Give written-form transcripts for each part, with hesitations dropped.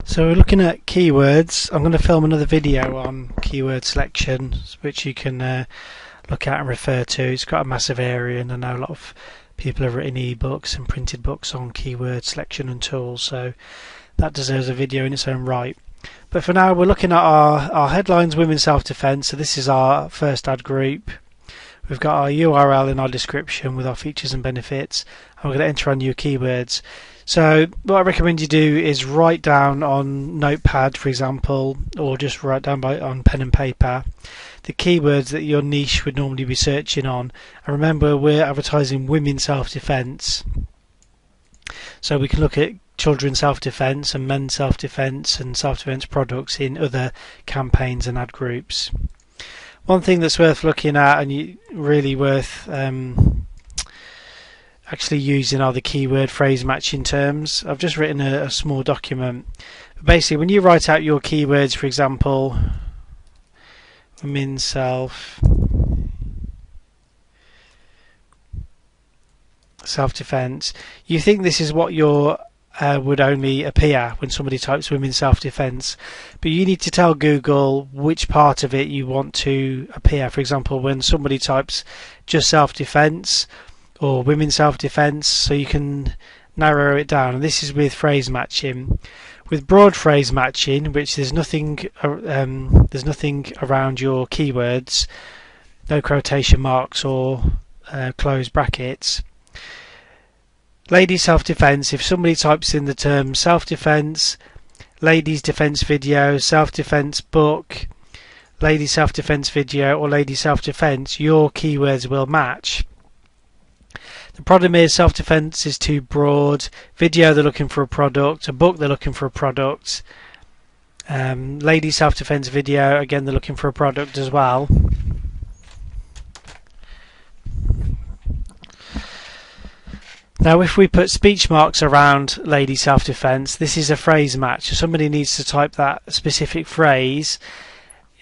So we're looking at keywords. I'm going to film another video on keyword selection, which you can look at and refer to. It's got a massive area, and I know a lot of people have written ebooks and printed books on keyword selection and tools, so that deserves a video in its own right. But for now, we're looking at our headlines, women's self-defense. So this is our first ad group. We've got our URL in our description with our features and benefits, and we're going to enter our new keywords. So what I recommend you do is write down on Notepad, for example, or just write down on pen and paper the keywords that your niche would normally be searching on. And remember, we're advertising women's self-defense, so we can look at children's self-defense and men's self-defense and self-defense products in other campaigns and ad groups. One thing that's worth looking at and really worth actually using are the keyword phrase matching terms. I've just written a small document. But basically, when you write out your keywords, for example, women's self-defense, you think this is what your would only appear when somebody types women's self-defense, but you need to tell Google which part of it you want to appear. For example, when somebody types just self-defense or women's self-defense, so you can narrow it down. And this is with phrase matching. With broad phrase matching, which there's nothing around your keywords, no quotation marks or closed brackets. Ladies self-defense, if somebody types in the term self-defense, ladies defense video, self-defense book, ladies self-defense video, or ladies self-defense, your keywords will match. The problem is self-defense is too broad. Video, they're looking for a product. A book, they're looking for a product. Ladies self-defense video, again, they're looking for a product as well. Now, if we put speech marks around lady self-defense, this is a phrase match. So somebody needs to type that specific phrase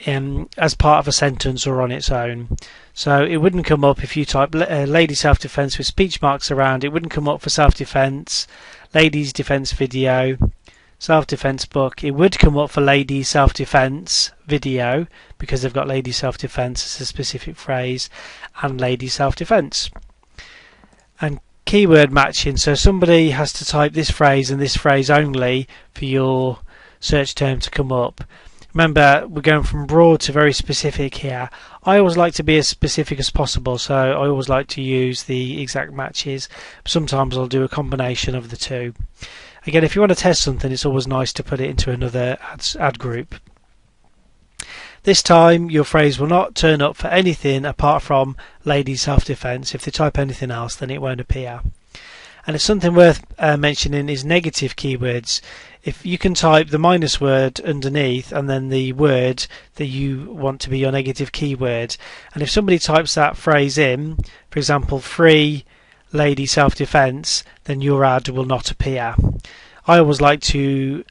as part of a sentence or on its own. So it wouldn't come up if you type lady self-defense with speech marks around. It wouldn't come up for self-defense, ladies defense video, self-defense book. It would come up for ladies self-defense video because they've got lady self-defense as a specific phrase, and lady self-defense. And keyword matching, so somebody has to type this phrase and this phrase only for your search term to come up. Remember, we're going from broad to very specific here. I always like to be as specific as possible, so I always like to use the exact matches. Sometimes I'll do a combination of the two. Again, if you want to test something, it's always nice to put it into another ad group. This time your phrase will not turn up for anything apart from ladies self-defense. If they type anything else, then it won't appear. And it's something worth mentioning is negative keywords. If you can type the minus word underneath and then the word that you want to be your negative keyword, and if somebody types that phrase in, for example, free lady self-defense, then your ad will not appear. I always like to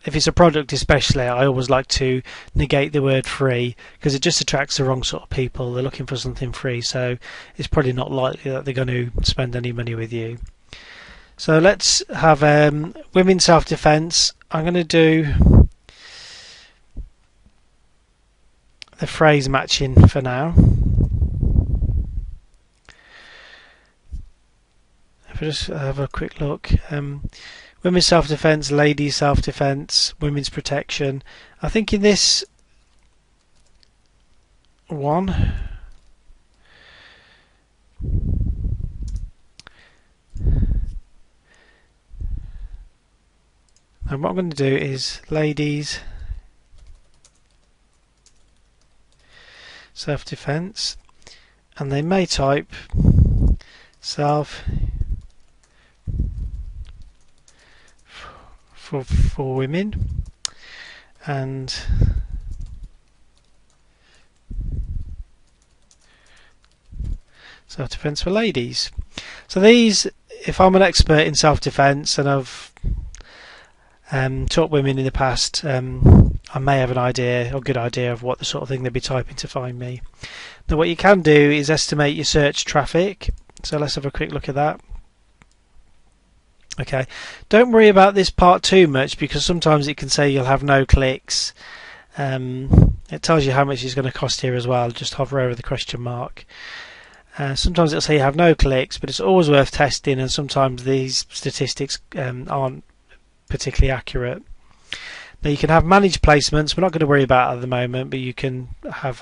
if it's a product especially, I always like to negate the word free because it just attracts the wrong sort of people. They're looking for something free, so it's probably not likely that they're going to spend any money with you. So let's have women's self-defense. I'm going to do the phrase matching for now. If I just have a quick look. Women's self-defense, ladies self-defense, women's protection. I think in this one, and what I'm going to do is ladies self-defense, and they may type self for women and self-defense for ladies. So these, if I'm an expert in self-defense and I've taught women in the past, I may have an idea or good idea of what the sort of thing they'd be typing to find me. Now what you can do is estimate your search traffic. So let's have a quick look at that. Okay, don't worry about this part too much because sometimes it can say you'll have no clicks. It tells you how much it's going to cost here as well. Just hover over the question mark. Sometimes it'll say you have no clicks, but it's always worth testing, and sometimes these statistics aren't particularly accurate. Now you can have managed placements. We're not going to worry about it at the moment, but you can have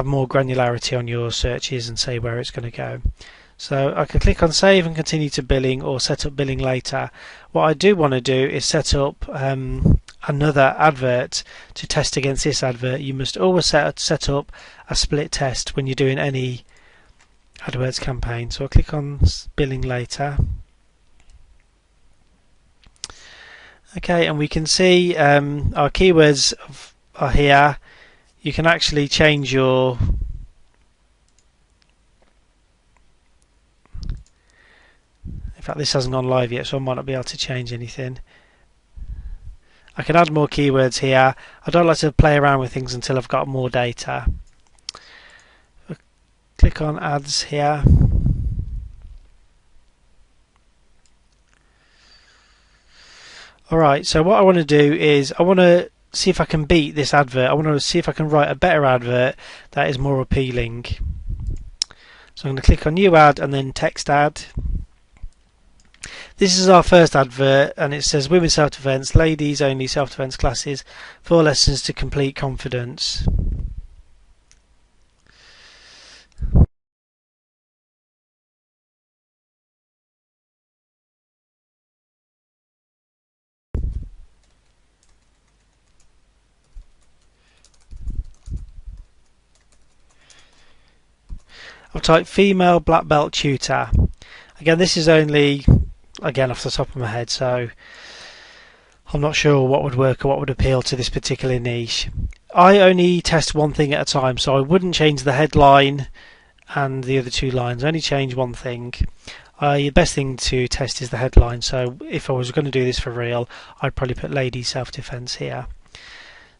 more granularity on your searches and say where it's going to go. So I can click on save and continue to billing, or set up billing later. What I do want to do is set up another advert to test against this advert. You must always set up a split test when you're doing any AdWords campaign. So I'll click on billing later. Okay, and we can see our keywords are here. You can actually change your in fact, this hasn't gone live yet, so I might not be able to change anything. I can add more keywords here. I don't like to play around with things until I've got more data. Click on ads here. Alright, so what I want to do is I want to see if I can beat this advert. I want to see if I can write a better advert that is more appealing. So I'm going to click on new ad and then text ad. This is our first advert, and it says women's self-defense, ladies only self-defense classes, 4 lessons to complete confidence. I've typed female black belt tutor. Again, this is only off the top of my head, so I'm not sure what would work or what would appeal to this particular niche. I only test one thing at a time, so I wouldn't change the headline and the other 2 lines. I only change one thing. The best thing to test is the headline, so if I was going to do this for real, I'd probably put lady self-defense here.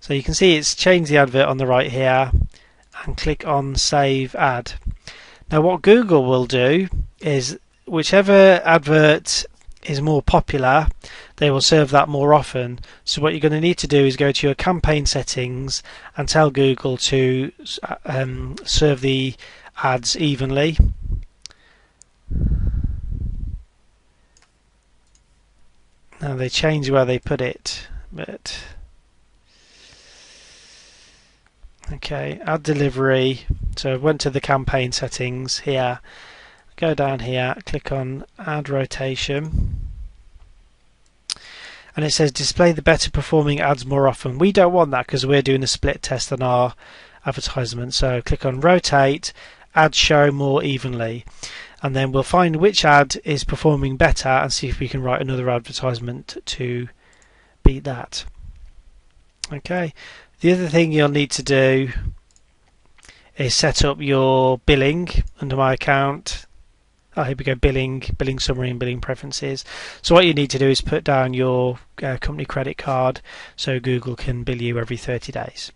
So you can see it's changed the advert on the right here, and click on save ad. Now what Google will do is whichever advert is more popular, they will serve that more often. So what you're going to need to do is go to your campaign settings and tell Google to serve the ads evenly. Now they change where they put it, but okay, ad delivery. So I went to the campaign settings here. Go down here, click on add rotation, and it says display the better performing ads more often. We don't want that because we're doing a split test on our advertisement. So click on rotate, ads show more evenly, and then we'll find which ad is performing better and see if we can write another advertisement to beat that. Okay, the other thing you'll need to do is set up your billing under my account. Here we go, billing summary and billing preferences. So what you need to do is put down your company credit card so Google can bill you every 30 days.